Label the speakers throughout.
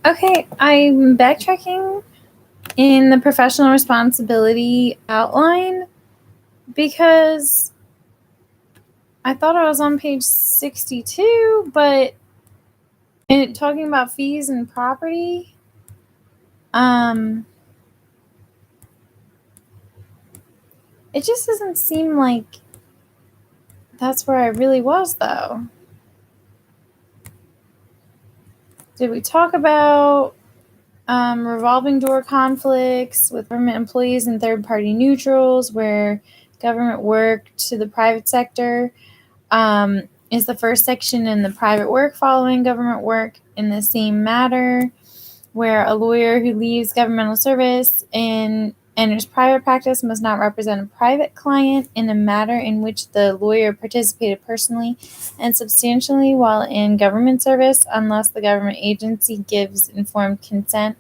Speaker 1: Okay, I'm backtracking in the professional responsibility outline because I thought I was on page 62, but talking about fees and property, it just doesn't seem like that's where I really was, though. Did we talk about revolving door conflicts with government employees and third-party neutrals where government work to the private sector? Is the first section in the private work following government work in the same matter, where a lawyer who leaves governmental service and enters private practice must not represent a private client in a matter in which the lawyer participated personally and substantially while in government service unless the government agency gives informed consent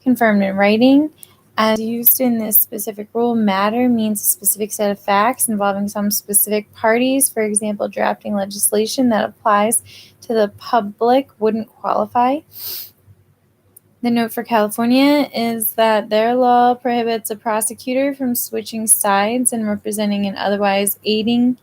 Speaker 1: confirmed in writing. As used in this specific rule, matter means a specific set of facts involving some specific parties. For example, drafting legislation that applies to the public wouldn't qualify. The note for California is that their law prohibits a prosecutor from switching sides and representing and otherwise aiding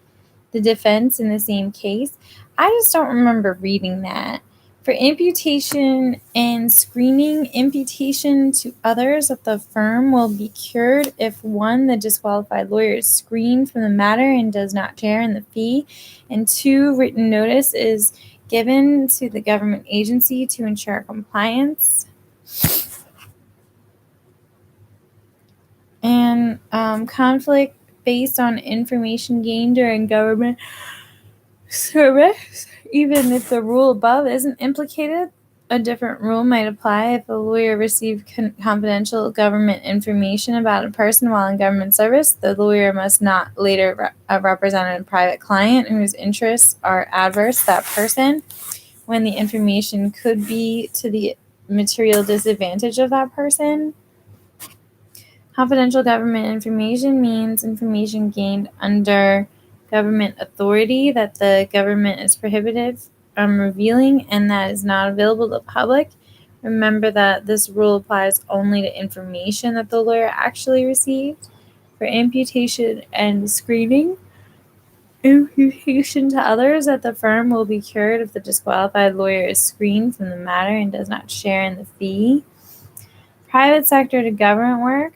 Speaker 1: the defense in the same case. I just don't remember reading that. For imputation and screening, imputation to others at the firm will be cured if 1, the disqualified lawyer is screened from the matter and does not share in the fee, and 2, written notice is given to the government agency to ensure compliance. And conflict based on information gained during government service, even if the rule above isn't implicated, a different rule might apply if a lawyer received confidential government information about a person while in government service. The lawyer must not later represent a private client whose interests are adverse to that person when the information could be to the material disadvantage of that person. Confidential government information means information gained under government authority that the government is prohibited from revealing and that is not available to the public. Remember that this rule applies only to information that the lawyer actually received. For imputation and screening, imputation to others at the firm will be cured if the disqualified lawyer is screened from the matter and does not share in the fee. Private sector to government work.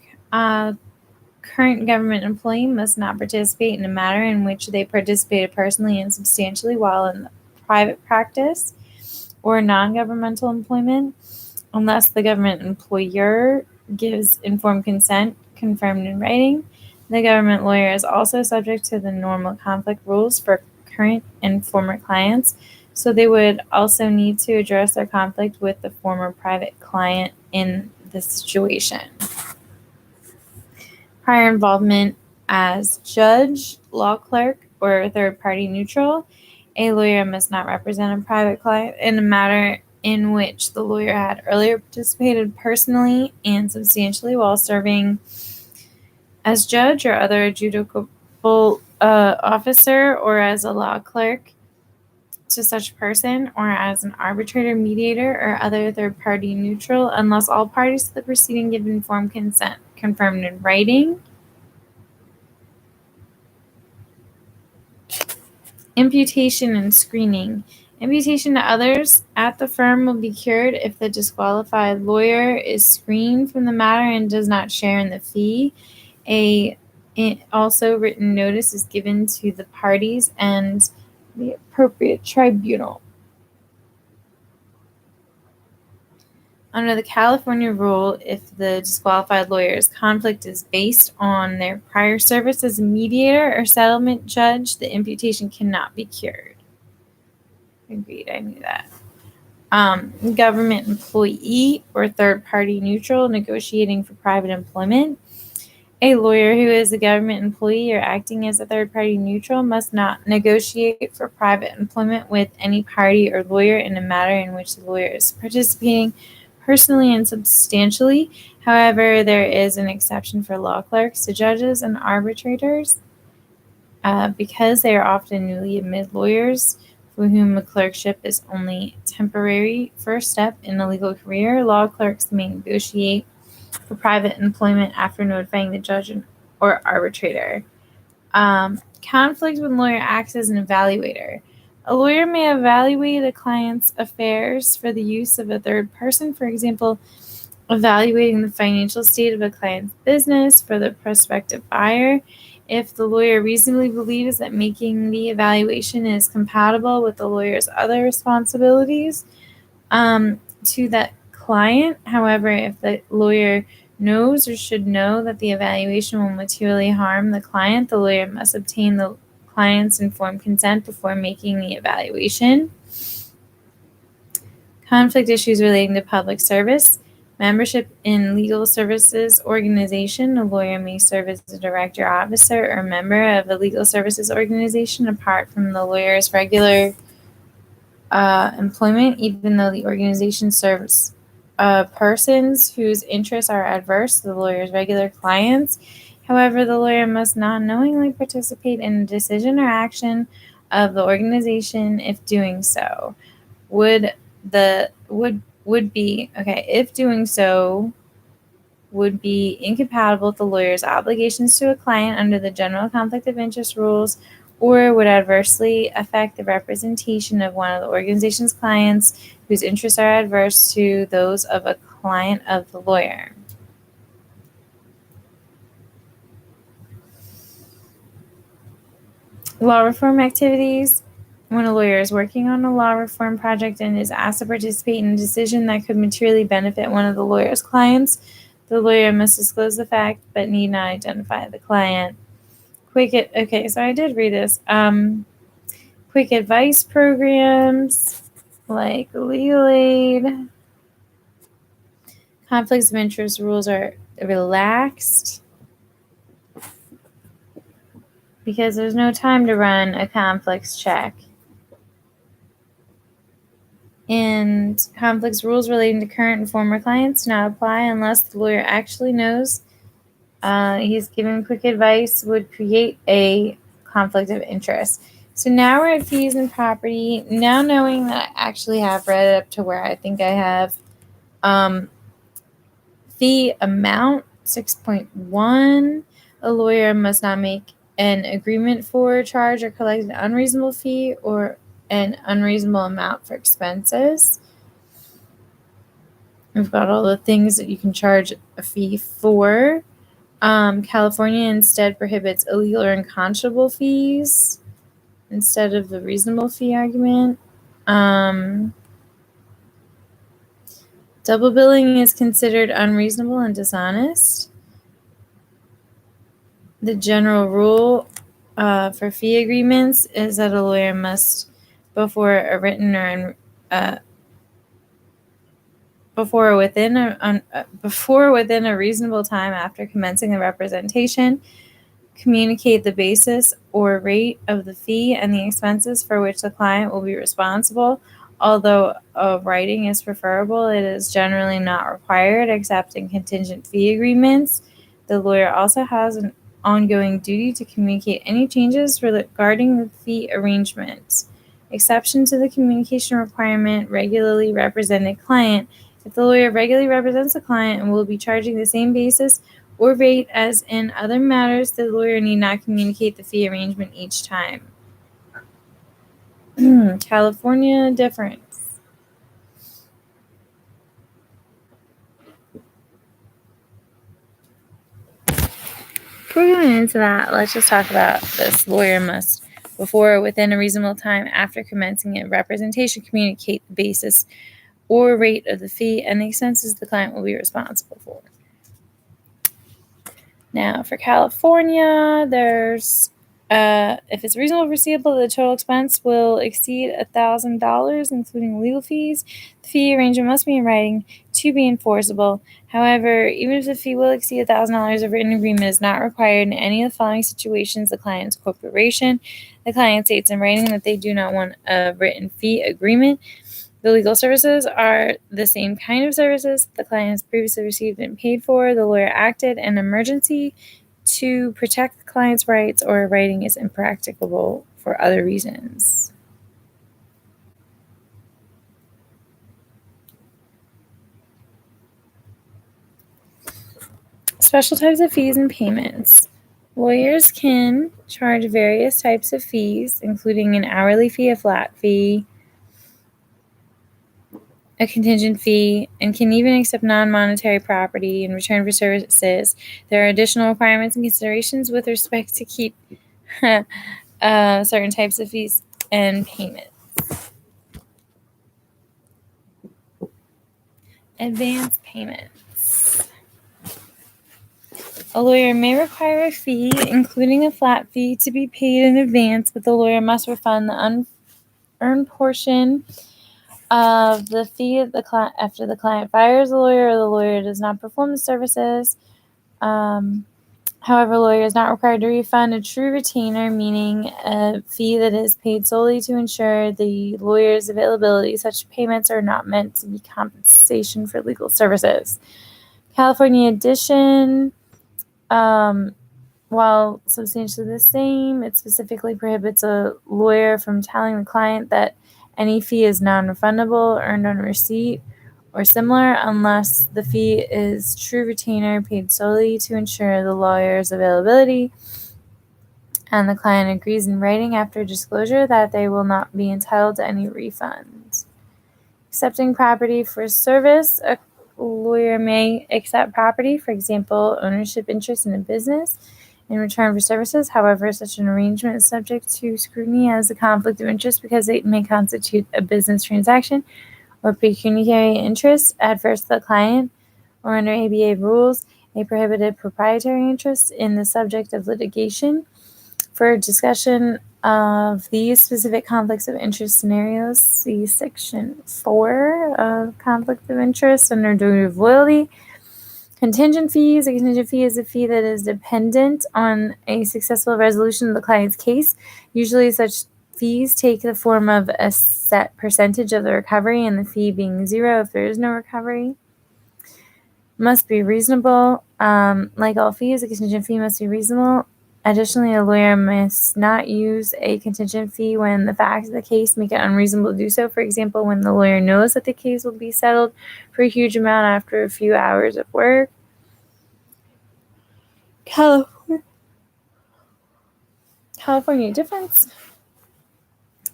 Speaker 1: Current government employee must not participate in a matter in which they participated personally and substantially while in private practice or non-governmental employment unless the government employer gives informed consent confirmed in writing. The government lawyer is also subject to the normal conflict rules for current and former clients, so they would also need to address their conflict with the former private client in this situation. Prior involvement as judge, law clerk, or third-party neutral. A lawyer must not represent a private client in a matter in which the lawyer had earlier participated personally and substantially while serving as judge or other adjudicable officer, or as a law clerk to such person, or as an arbitrator, mediator, or other third-party neutral, unless all parties to the proceeding give informed consent confirmed in writing. Imputation and screening. Imputation to others at the firm will be cured if the disqualified lawyer is screened from the matter and does not share in the fee. Also written notice is given to the parties and the appropriate tribunal. Under the California rule, if the disqualified lawyer's conflict is based on their prior service as a mediator or settlement judge, the imputation cannot be cured. Agreed, I knew that. Government employee or third-party neutral negotiating for private employment. A lawyer who is a government employee or acting as a third-party neutral must not negotiate for private employment with any party or lawyer in a matter in which the lawyer is participating personally and substantially. However, there is an exception for law clerks to judges and arbitrators because they are often newly admitted lawyers for whom a clerkship is only temporary first step in a legal career. Law clerks may negotiate for private employment after notifying the judge or arbitrator. Conflict when lawyer acts as an evaluator. A lawyer may evaluate a client's affairs for the use of a third person, for example, evaluating the financial state of a client's business for the prospective buyer. If the lawyer reasonably believes that making the evaluation is compatible with the lawyer's other responsibilities to that client. However, if the lawyer knows or should know that the evaluation will materially harm the client, the lawyer must obtain the client's informed consent before making the evaluation. Conflict issues relating to public service. Membership in legal services organization. A lawyer may serve as a director, officer, or member of a legal services organization apart from the lawyer's regular employment, even though the organization serves persons whose interests are adverse to the lawyer's regular clients. However, the lawyer must not knowingly participate in a decision or action of the organization if doing so if doing so would be incompatible with the lawyer's obligations to a client under the general conflict of interest rules, or would adversely affect the representation of one of the organization's clients whose interests are adverse to those of a client of the lawyer. Law reform activities. When a lawyer is working on a law reform project and is asked to participate in a decision that could materially benefit one of the lawyer's clients, the lawyer must disclose the fact but need not identify the client. So I did read this. Quick advice programs like legal aid. Conflicts of interest rules are relaxed because there's no time to run a conflicts check. And conflicts rules relating to current and former clients do not apply unless the lawyer actually knows he's giving quick advice would create a conflict of interest. So now we're at fees and property. Now knowing that I actually have read it up to where I think I have fee amount 6.1, a lawyer must not make an agreement for, charge, or collect an unreasonable fee or an unreasonable amount for expenses. We've got all the things that you can charge a fee for. California instead prohibits illegal or unconscionable fees instead of the reasonable fee argument. Double billing is considered unreasonable and dishonest. The general rule for fee agreements is that a lawyer must, before within a reasonable time after commencing the representation, communicate the basis or rate of the fee and the expenses for which the client will be responsible. Although writing is preferable, it is generally not required except in contingent fee agreements. The lawyer also has an ongoing duty to communicate any changes regarding the fee arrangements. Exception to the communication requirement, regularly represented client. If the lawyer regularly represents the client and will be charging the same basis or rate as in other matters, the lawyer need not communicate the fee arrangement each time. California difference. Before going into that, let's just talk about this. Lawyer must, before within a reasonable time after commencing a representation, communicate the basis or rate of the fee and the expenses the client will be responsible for. Now, for California, there's if it's reasonably foreseeable the total expense will exceed $1,000, including legal fees, the fee arrangement must be in writing to be enforceable. However, even if the fee will exceed $1,000, a written agreement is not required in any of the following situations: the client's corporation, the client states in writing that they do not want a written fee agreement, the legal services are the same kind of services the client has previously received and paid for, the lawyer acted in an emergency to protect the client's rights, or writing is impracticable for other reasons. Special types of fees and payments. Lawyers can charge various types of fees, including an hourly fee, a flat fee, a contingent fee, and can even accept non-monetary property in return for services. There are additional requirements and considerations with respect to keep certain types of fees and payments. Advance payments. A lawyer may require a fee, including a flat fee, to be paid in advance, but the lawyer must refund the unearned portion of the fee after the client fires the lawyer or the lawyer does not perform the services. However, a lawyer is not required to refund a true retainer, meaning a fee that is paid solely to ensure the lawyer's availability. Such payments are not meant to be compensation for legal services. California addition, while substantially the same, it specifically prohibits a lawyer from telling the client that any fee is non-refundable, earned on receipt, or similar, unless the fee is true retainer paid solely to ensure the lawyer's availability, and the client agrees in writing after disclosure that they will not be entitled to any refunds. Accepting property for service. A lawyer may accept property, for example, ownership interest in a business, in return for services. However, such an arrangement is subject to scrutiny as a conflict of interest because it may constitute a business transaction or pecuniary interest adverse to the client, or under ABA rules, a prohibited proprietary interest in the subject of litigation. For a discussion of these specific conflicts of interest scenarios, see Section 4 of Conflict of Interest under Duty of Loyalty. Contingent fees. A contingent fee is a fee that is dependent on a successful resolution of the client's case. Usually such fees take the form of a set percentage of the recovery, and the fee being zero if there is no recovery. Must be reasonable. Like all fees, a contingent fee must be reasonable. Additionally, a lawyer must not use a contingent fee when the facts of the case make it unreasonable to do so. For example, when the lawyer knows that the case will be settled for a huge amount after a few hours of work. California difference.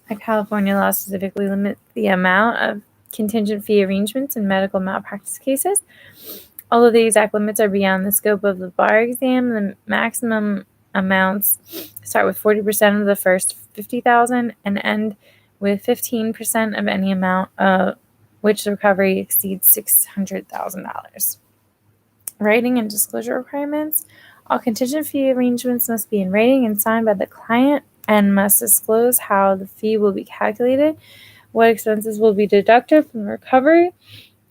Speaker 1: A California law specifically limits the amount of contingent fee arrangements in medical malpractice cases. Although the exact limits are beyond the scope of the bar exam, the maximum amounts start with 40% of the first $50,000 and end with 15% of any amount which the recovery exceeds $600,000. Writing and disclosure requirements. All contingent fee arrangements must be in writing and signed by the client and must disclose how the fee will be calculated, what expenses will be deducted from the recovery,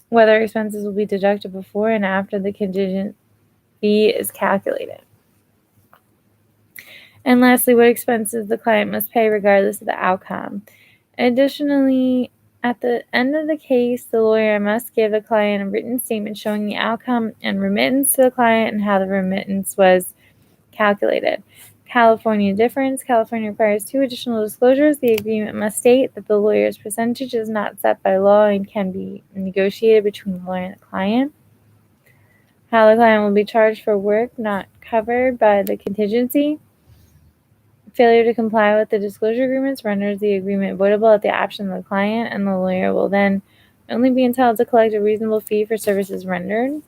Speaker 1: whether expenses will be deducted before and after the contingent fee is calculated. And lastly, what expenses the client must pay regardless of the outcome. Additionally, at the end of the case, the lawyer must give the client a written statement showing the outcome and remittance to the client and how the remittance was calculated. California difference. California requires 2 additional disclosures. The agreement must state that the lawyer's percentage is not set by law and can be negotiated between the lawyer and the client. How the client will be charged for work not covered by the contingency. Failure to comply with the disclosure agreements renders the agreement voidable at the option of the client, and the lawyer will then only be entitled to collect a reasonable fee for services rendered.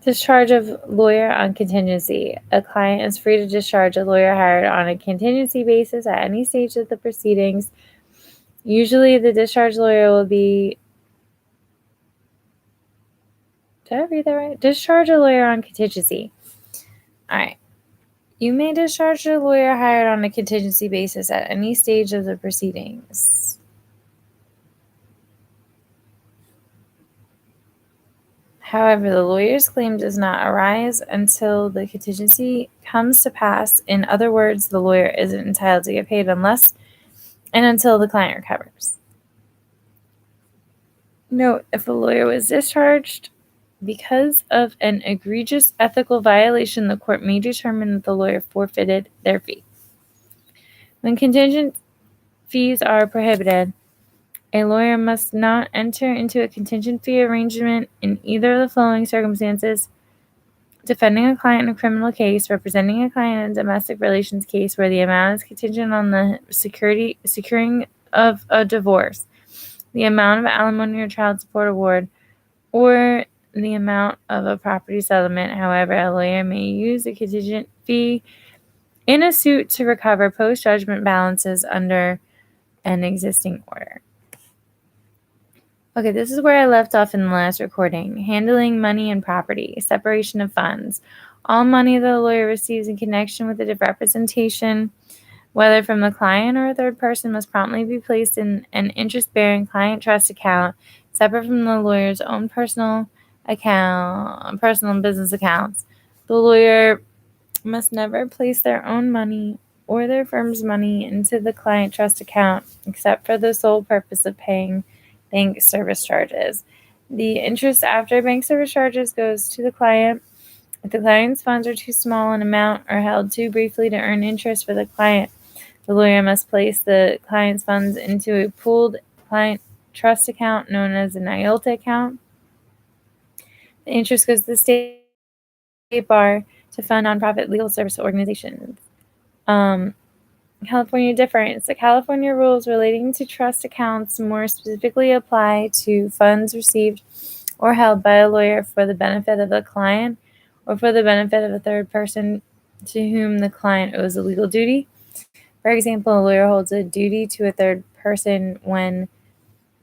Speaker 1: Discharge of lawyer on contingency. A client is free to discharge a lawyer hired on a contingency basis at any stage of the proceedings. Usually the discharge lawyer will be... Did I read that right? Discharge a lawyer on contingency. All right. You may discharge a lawyer hired on a contingency basis at any stage of the proceedings. However, the lawyer's claim does not arise until the contingency comes to pass. In other words, the lawyer isn't entitled to get paid unless and until the client recovers. Note, if a lawyer was discharged because of an egregious ethical violation, the court may determine that the lawyer forfeited their fee. When contingent fees are prohibited. A lawyer must not enter into a contingent fee arrangement in either of the following circumstances: defending a client in a criminal case, representing a client in a domestic relations case where the amount is contingent on the securing of a divorce, the amount of alimony or child support award, or the amount of a property settlement. However, a lawyer may use a contingent fee in a suit to recover post-judgment balances under an existing order. Okay, this is where I left off in the last recording. Handling money and property, separation of funds. All money that a lawyer receives in connection with a representation, whether from the client or a third person, must promptly be placed in an interest-bearing client trust account, separate from the lawyer's own personal and business accounts. The lawyer must never place their own money or their firm's money into the client trust account, except for the sole purpose of paying bank service charges. The interest after bank service charges goes to the client. If the client's funds are too small in amount or held too briefly to earn interest for the client, the lawyer must place the client's funds into a pooled client trust account known as an IOLTA account. The interest goes to the state bar to fund nonprofit legal service organizations. California difference. The California rules relating to trust accounts more specifically apply to funds received or held by a lawyer for the benefit of the client or for the benefit of a third person to whom the client owes a legal duty. For example, a lawyer holds a duty to a third person when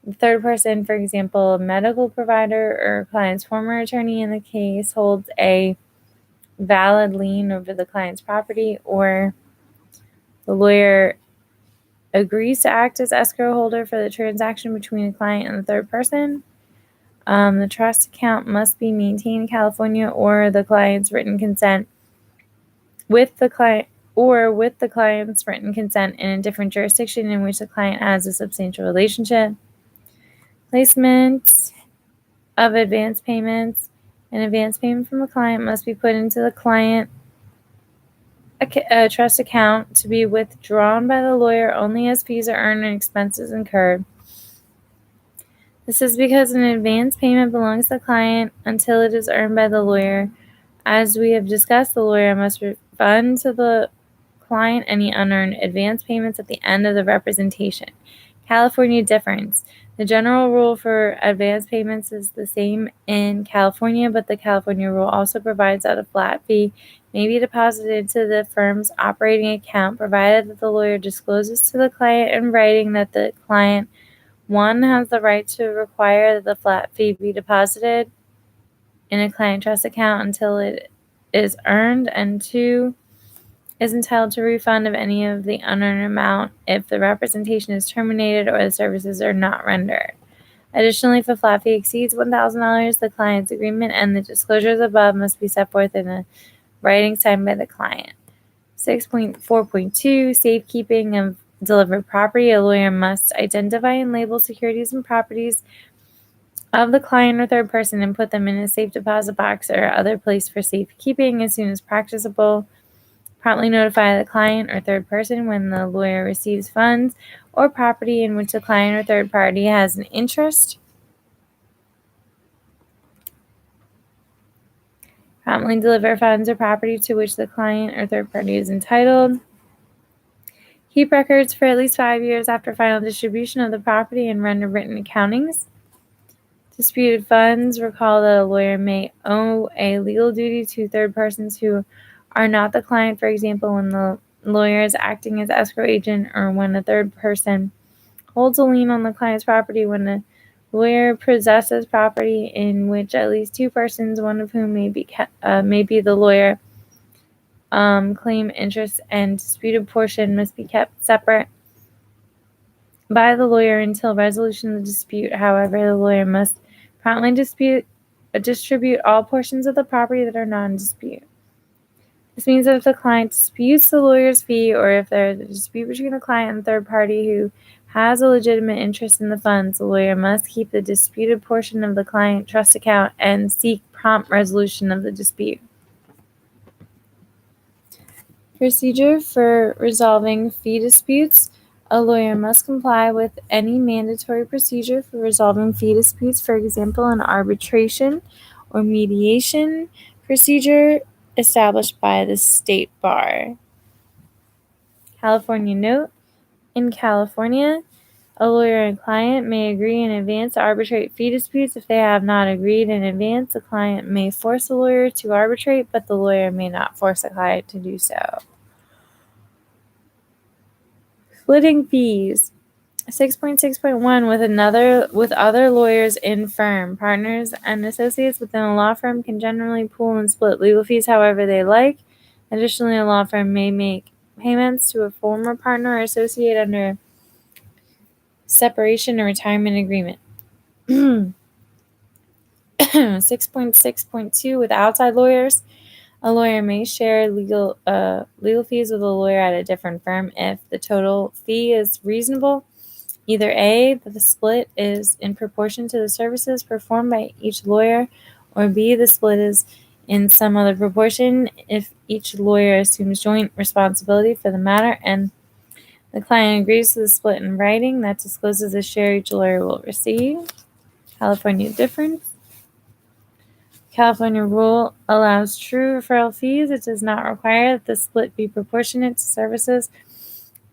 Speaker 1: the third person, for example, a medical provider or a client's former attorney in the case, holds a valid lien over the client's property, or the lawyer agrees to act as escrow holder for the transaction between the client and the third person. The trust account must be maintained in California or the client's written consent with the client's written consent in a different jurisdiction in which the client has a substantial relationship. Placement of advance payments. An advance payment from a client must be put into the client trust account to be withdrawn by the lawyer only as fees are earned and expenses incurred. This is because an advance payment belongs to the client until it is earned by the lawyer. As we have discussed, the lawyer must refund to the client any unearned advance payments at the end of the representation. California difference. The general rule for advance payments is the same in California, but the California rule also provides that a flat fee may be deposited to the firm's operating account, provided that the lawyer discloses to the client in writing that the client, one, has the right to require that the flat fee be deposited in a client trust account until it is earned, and two, is entitled to a refund of any of the unearned amount if the representation is terminated or the services are not rendered. Additionally, if a flat fee exceeds $1,000, the client's agreement and the disclosures above must be set forth in a writing signed by the client. 6.4.2 Safekeeping of delivered property. A lawyer must identify and label securities and properties of the client or third person and put them in a safe deposit box or other place for safekeeping as soon as practicable. Promptly notify the client or third person when the lawyer receives funds or property in which the client or third party has an interest. Promptly deliver funds or property to which the client or third party is entitled. Keep records for at least 5 years after final distribution of the property and render written accountings. Disputed funds. Recall that a lawyer may owe a legal duty to third persons who are not the client, for example, when the lawyer is acting as escrow agent or when a third person holds a lien on the client's property, when the lawyer possesses property in which at least two persons, one of whom may be the lawyer, claim interest, and disputed portion must be kept separate by the lawyer until resolution of the dispute. However, the lawyer must promptly distribute all portions of the property that are not in dispute. This means that if the client disputes the lawyer's fee, or if there is a dispute between the client and the third party who has a legitimate interest in the funds, the lawyer must keep the disputed portion of the client trust account and seek prompt resolution of the dispute. Procedure for resolving fee disputes. A lawyer must comply with any mandatory procedure for resolving fee disputes, for example, an arbitration or mediation procedure established by the state bar. California note: in California, a lawyer and client may agree in advance to arbitrate fee disputes. If they have not agreed in advance, the client may force the lawyer to arbitrate, but the lawyer may not force the client to do so. Splitting fees. 6.6.1 with other lawyers in firm. Partners and associates within a law firm can generally pool and split legal fees however they like. Additionally, a law firm may make payments to a former partner or associate under separation or retirement agreement. 6.6.2 with outside lawyers. A lawyer may share legal fees with a lawyer at a different firm if the total fee is reasonable. Either A, that the split is in proportion to the services performed by each lawyer, or B, the split is in some other proportion if each lawyer assumes joint responsibility for the matter and the client agrees to the split in writing that discloses the share each lawyer will receive. California difference. California rule allows true referral fees. It does not require that the split be proportionate to services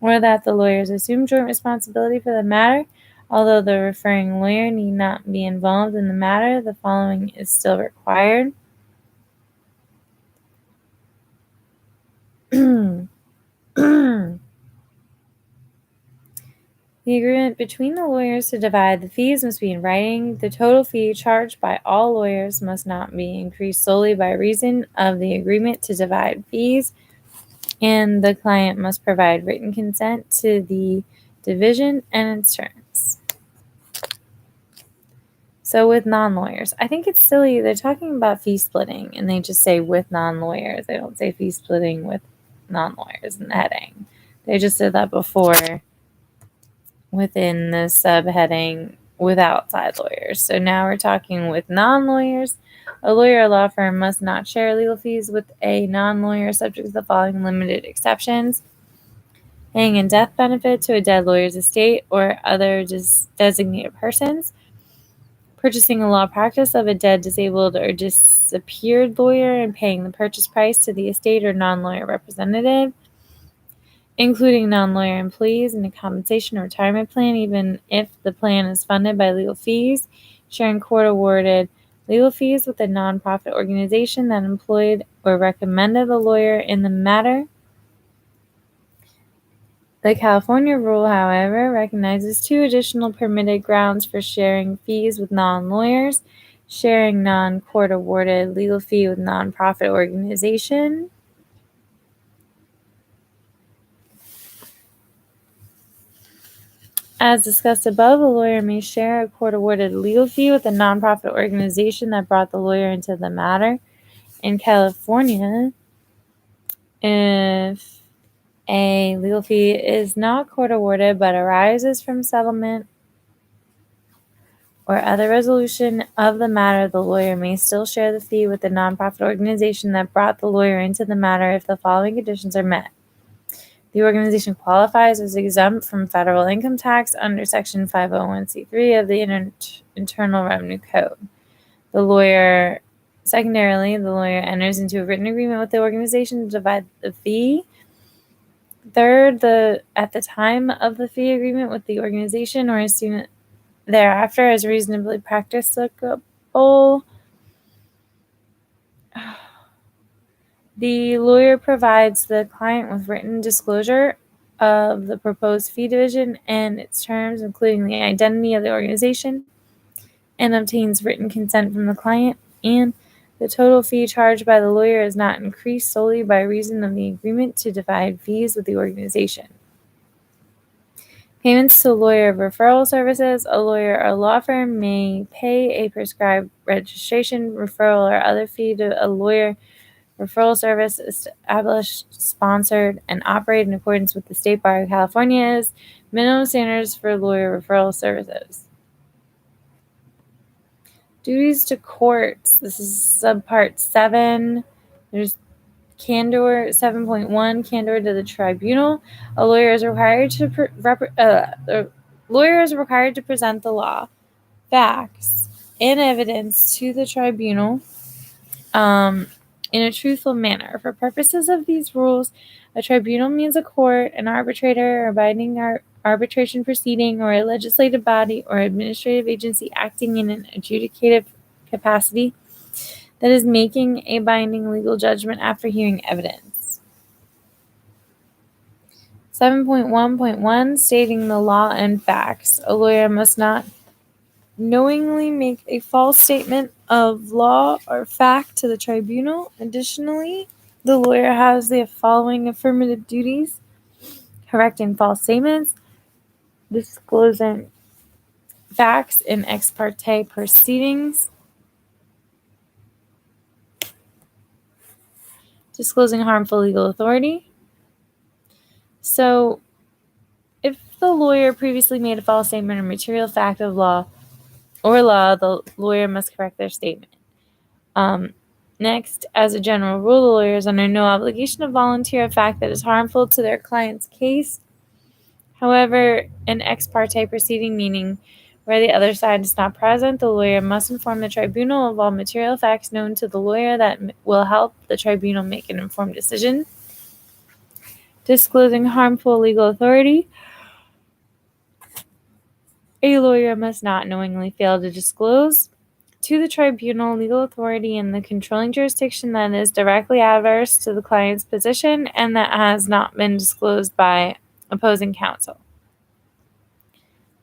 Speaker 1: or that the lawyers assume joint responsibility for the matter. Although the referring lawyer need not be involved in the matter, the following is still required. The agreement between the lawyers to divide the fees must be in writing. The total fee charged by all lawyers must not be increased solely by reason of the agreement to divide fees, and the client must provide written consent to the division and its terms. So with non-lawyers, I think it's silly. They're talking about fee splitting, and they just say with non-lawyers. They don't say fee splitting with non-lawyers in the heading. They just did that before within the subheading with outside lawyers. So now we're talking with non-lawyers. A lawyer or law firm must not share legal fees with a non-lawyer subject to the following limited exceptions: paying a death benefit to a dead lawyer's estate or other designated persons, purchasing a law practice of a dead, disabled, or disappeared lawyer and paying the purchase price to the estate or non-lawyer representative, including non-lawyer employees in a compensation or retirement plan, even if the plan is funded by legal fees, sharing court-awarded legal fees with a nonprofit organization that employed or recommended the lawyer in the matter. The California rule, however, recognizes two additional permitted grounds for sharing fees with non-lawyers: sharing non-court-awarded legal fee with nonprofit organization, as discussed above. A lawyer may share a court-awarded legal fee with a nonprofit organization that brought the lawyer into the matter. In California, if a legal fee is not court-awarded but arises from settlement or other resolution of the matter, the lawyer may still share the fee with the nonprofit organization that brought the lawyer into the matter if the following conditions are met. The organization qualifies as exempt from federal income tax under Section 501c3 of the Internal Revenue Code. Secondarily, the lawyer enters into a written agreement with the organization to divide the fee. Third, at the time of the fee agreement with the organization or as soon thereafter as reasonably practicable, the lawyer provides the client with written disclosure of the proposed fee division and its terms, including the identity of the organization, and obtains written consent from the client, and the total fee charged by the lawyer is not increased solely by reason of the agreement to divide fees with the organization. Payments to lawyer referral services. A lawyer or law firm may pay a prescribed registration, referral, or other fee to a lawyer referral service established, sponsored, and operated in accordance with the State Bar of California's minimum standards for lawyer referral services. Duties to courts. This is subpart 7. There's Candor 7.1, candor to the tribunal. A lawyer is required to present the law, facts, and evidence to the tribunal in a truthful manner. For purposes of these rules, a tribunal means a court, an arbitrator, or binding arbitration proceeding, or a legislative body or administrative agency acting in an adjudicative capacity that is making a binding legal judgment after hearing evidence. 7.1.1, stating the law and facts. A lawyer must not knowingly make a false statement of law or fact to the tribunal. Additionally, the lawyer has the following affirmative duties: correcting false statements, disclosing facts in ex parte proceedings, disclosing harmful legal authority. So, if the lawyer previously made a false statement or material fact of law, the lawyer must correct their statement. Next, as a general rule, the lawyer is under no obligation to volunteer a fact that is harmful to their client's case. However, an ex parte proceeding, meaning where the other side is not present, the lawyer must inform the tribunal of all material facts known to the lawyer that will help the tribunal make an informed decision. Disclosing harmful legal authority. A lawyer must not knowingly fail to disclose to the tribunal legal authority in the controlling jurisdiction that is directly adverse to the client's position and that has not been disclosed by opposing counsel.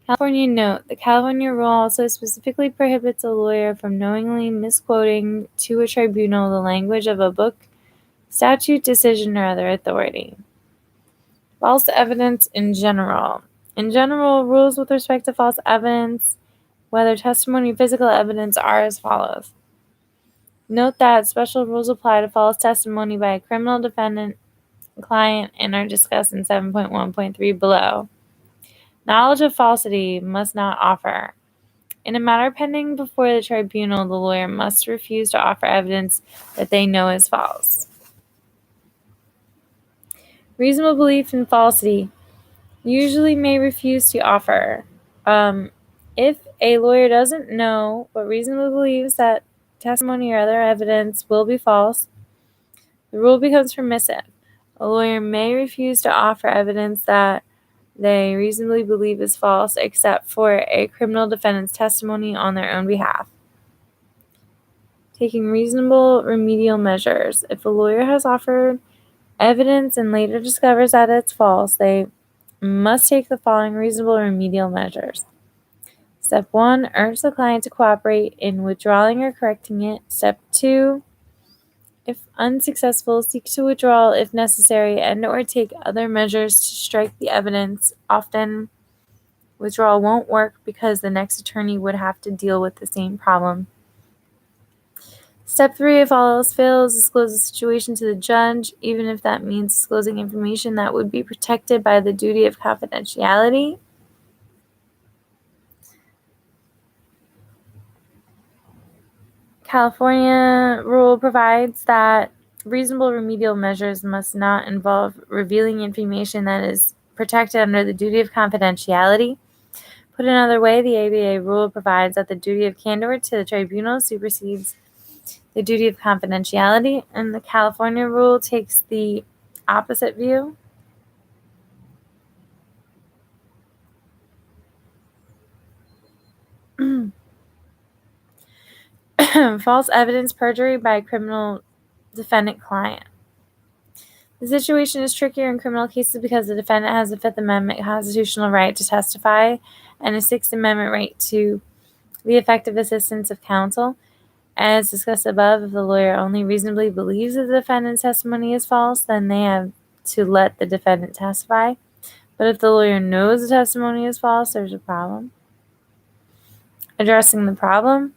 Speaker 1: California note: the California rule also specifically prohibits a lawyer from knowingly misquoting to a tribunal the language of a book, statute, decision, or other authority. False evidence in general. In general, rules with respect to false evidence, whether testimony or physical evidence, are as follows. Note that special rules apply to false testimony by a criminal defendant client and are discussed in 7.1.3 below. Knowledge of falsity must not offer. In a matter pending before the tribunal, the lawyer must refuse to offer evidence that they know is false. Reasonable belief in falsity usually may refuse to offer. If a lawyer doesn't know but reasonably believes that testimony or other evidence will be false, the rule becomes permissive. A lawyer may refuse to offer evidence that they reasonably believe is false except for a criminal defendant's testimony on their own behalf. Taking reasonable remedial measures. If a lawyer has offered evidence and later discovers that it's false, they must take the following reasonable remedial measures. Step 1, urge the client to cooperate in withdrawing or correcting it. Step 2, if unsuccessful, seek to withdraw if necessary and/or take other measures to strike the evidence. Often, withdrawal won't work because the next attorney would have to deal with the same problem. Step 3, if all else fails, disclose the situation to the judge, even if that means disclosing information that would be protected by the duty of confidentiality. California rule provides that reasonable remedial measures must not involve revealing information that is protected under the duty of confidentiality. Put another way, the ABA rule provides that the duty of candor to the tribunal supersedes the duty of confidentiality, and the California rule takes the opposite view. False evidence perjury by a criminal defendant client. The situation is trickier in criminal cases because the defendant has a Fifth Amendment constitutional right to testify and a Sixth Amendment right to the effective assistance of counsel. As discussed above, if the lawyer only reasonably believes that the defendant's testimony is false, then they have to let the defendant testify. But if the lawyer knows the testimony is false, there's a problem. Addressing the problem.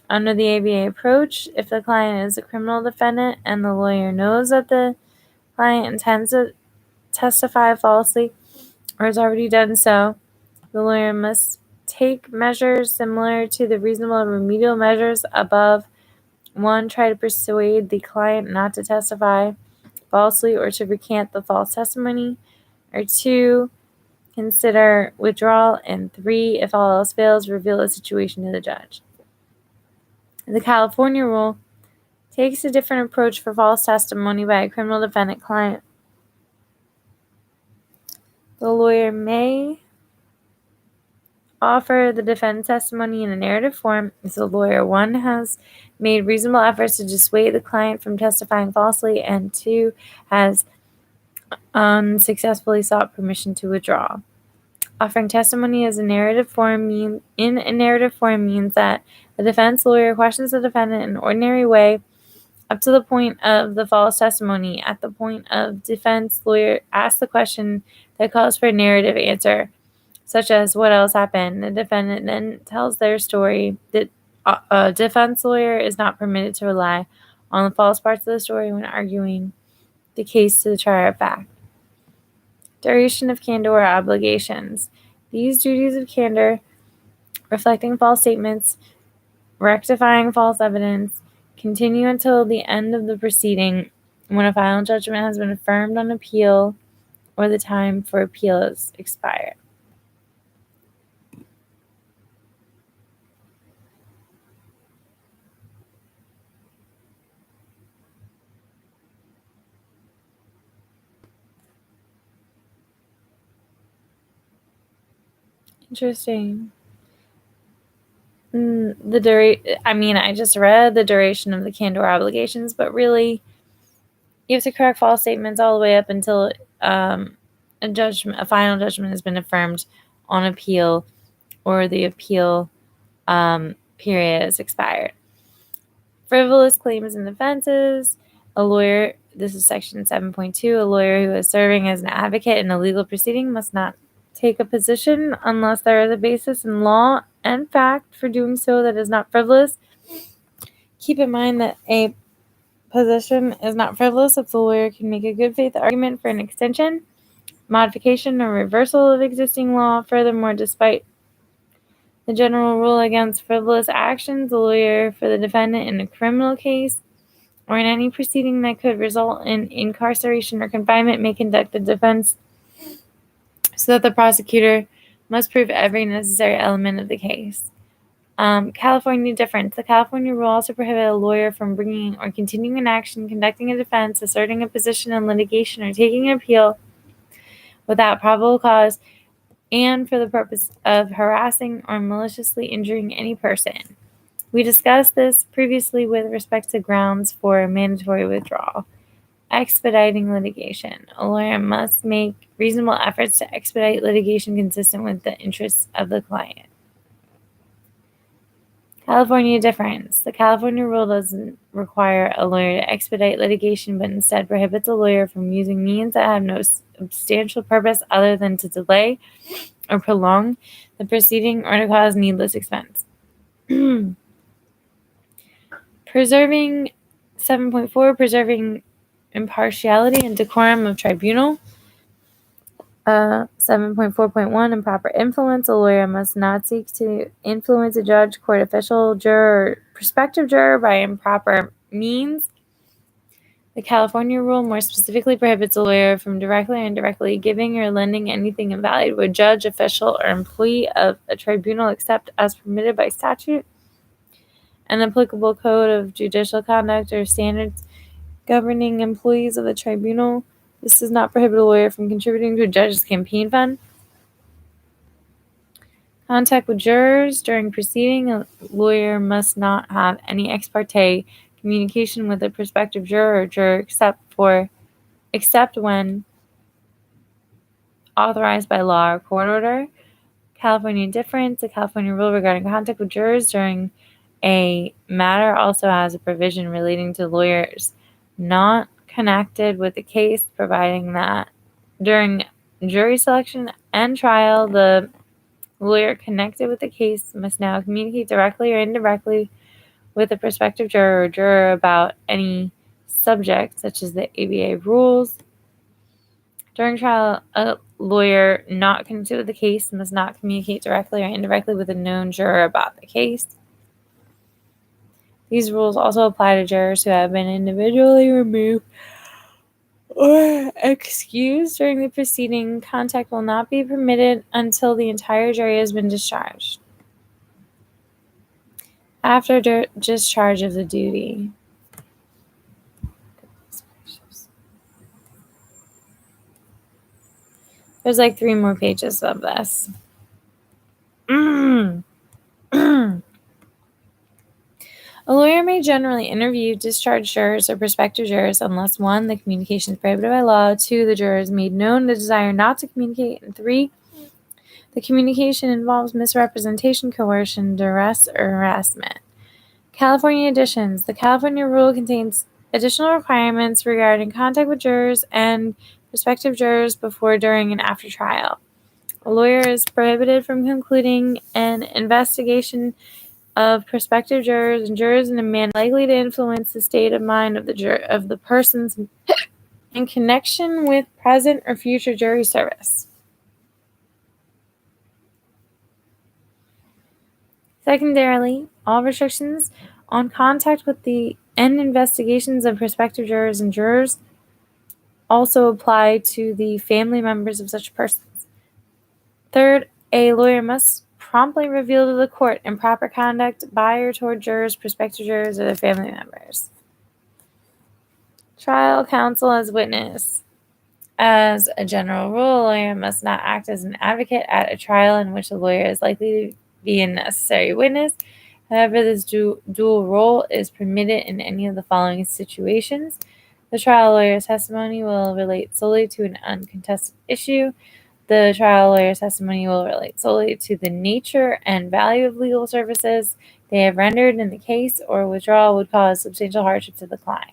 Speaker 1: Under the ABA approach, if the client is a criminal defendant and the lawyer knows that the client intends to testify falsely or has already done so, the lawyer must take measures similar to the reasonable remedial measures above. 1, try to persuade the client not to testify. falsely or to recant the false testimony, or 2, consider withdrawal, and 3, if all else fails, reveal the situation to the judge. The California rule takes a different approach for false testimony by a criminal defendant client. The lawyer may offer the defense testimony in a narrative form if the lawyer, 1, has made reasonable efforts to dissuade the client from testifying falsely, and 2, has unsuccessfully sought permission to withdraw. Offering testimony as a narrative form means that the defense lawyer questions the defendant in an ordinary way up to the point of the false testimony. At the point of defense lawyer asks the question that calls for a narrative answer, such as what else happened. The defendant then tells their story. The defense lawyer is not permitted to rely on the false parts of the story when arguing the case to the trier of fact. Duration of candor or obligations. These duties of candor, reflecting false statements, rectifying false evidence, continue until the end of the proceeding when a final judgment has been affirmed on appeal or the time for appeal is expired. Interesting. I just read the duration of the candor obligations, but really, you have to correct false statements all the way up until a final judgment has been affirmed on appeal, or the appeal period is expired. Frivolous claims and defenses. A lawyer, this is section 7.2, a lawyer who is serving as an advocate in a legal proceeding must not take a position unless there is a basis in law and fact for doing so that is not frivolous. Keep in mind that a position is not frivolous if the lawyer can make a good faith argument for an extension, modification, or reversal of existing law. Furthermore, despite the general rule against frivolous actions, the lawyer for the defendant in a criminal case or in any proceeding that could result in incarceration or confinement may conduct a defense so that the prosecutor must prove every necessary element of the case. California difference. The California rule also prohibits a lawyer from bringing or continuing an action, conducting a defense, asserting a position in litigation, or taking an appeal without probable cause and for the purpose of harassing or maliciously injuring any person. We discussed this previously with respect to grounds for mandatory withdrawal. Expediting litigation. A lawyer must make reasonable efforts to expedite litigation consistent with the interests of the client. California difference. The California rule doesn't require a lawyer to expedite litigation, but instead prohibits a lawyer from using means that have no substantial purpose other than to delay or prolong the proceeding or to cause needless expense. Preserving 7.4, preserving impartiality and decorum of tribunal. 7.4.1, improper influence. A lawyer must not seek to influence a judge, court official, juror, or prospective juror by improper means. The California rule more specifically prohibits a lawyer from directly or indirectly giving or lending anything of value to a judge, official, or employee of a tribunal except as permitted by statute, an applicable code of judicial conduct, or standards governing employees of the tribunal. This does not prohibit a lawyer from contributing to a judge's campaign fund. Contact with jurors during proceeding. A lawyer must not have any ex parte communication with a prospective juror or juror except when authorized by law or court order. California difference. The California rule regarding contact with jurors during a matter also has a provision relating to lawyers not connected with the case, providing that during jury selection and trial, the lawyer connected with the case must now communicate directly or indirectly with a prospective juror or juror about any subject, such as the ABA rules. During trial, a lawyer not connected with the case must not communicate directly or indirectly with a known juror about the case. These rules also apply to jurors who have been individually removed or excused during the proceeding, contact will not be permitted until the entire jury has been discharged. After discharge of the duty. There's like 3 more pages of this. A lawyer may generally interview discharged jurors or prospective jurors unless 1, the communication is prohibited by law, 2, the juror has made known the desire not to communicate, and 3, the communication involves misrepresentation, coercion, duress, or harassment. California additions. The California rule contains additional requirements regarding contact with jurors and prospective jurors before, during, and after trial. A lawyer is prohibited from concluding an investigation of prospective jurors and jurors in a manner likely to influence the state of mind of the persons in connection with present or future jury service. Secondarily, all restrictions on contact with and investigations of prospective jurors and jurors also apply to the family members of such persons. Third, a lawyer must promptly reveal to the court improper conduct by or toward jurors, prospective jurors, or their family members. Trial counsel as witness. As a general rule, a lawyer must not act as an advocate at a trial in which a lawyer is likely to be a necessary witness. However, this dual role is permitted in any of the following situations. The trial lawyer's testimony will relate solely to an uncontested issue. The trial lawyer's testimony will relate solely to the nature and value of legal services they have rendered in the case, or withdrawal would cause substantial hardship to the client.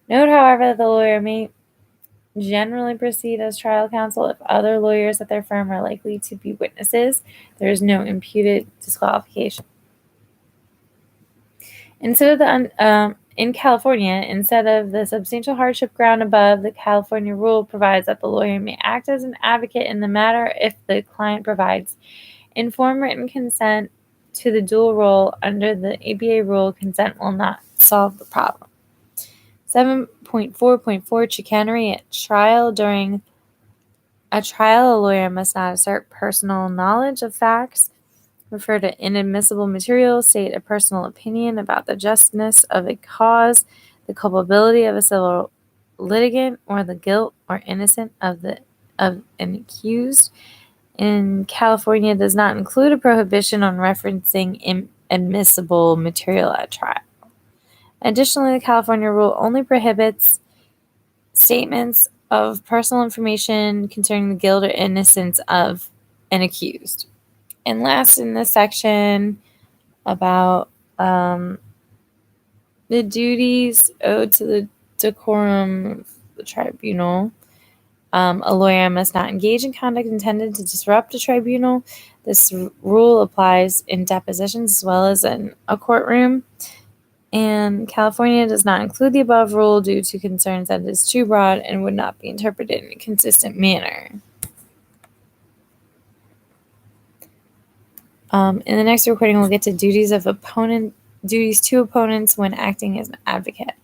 Speaker 1: Note, however, that the lawyer may generally proceed as trial counsel if other lawyers at their firm are likely to be witnesses. There is no imputed disqualification. In California, instead of the substantial hardship ground above, the California rule provides that the lawyer may act as an advocate in the matter if the client provides informed written consent to the dual role. Under the ABA rule, consent will not solve the problem. 7.4.4 Chicanery at trial. During a trial, a lawyer must not assert personal knowledge of facts, refer to inadmissible material, state a personal opinion about the justness of a cause, the culpability of a civil litigant, or the guilt or innocence of an accused. In California, does not include a prohibition on referencing inadmissible material at trial. Additionally, the California rule only prohibits statements of personal information concerning the guilt or innocence of an accused. And last in this section about the duties owed to the decorum of the tribunal. A lawyer must not engage in conduct intended to disrupt a tribunal. This rule applies in depositions as well as in a courtroom. And California does not include the above rule due to concerns that it is too broad and would not be interpreted in a consistent manner. In the next recording, we'll get to duties to opponents when acting as an advocate.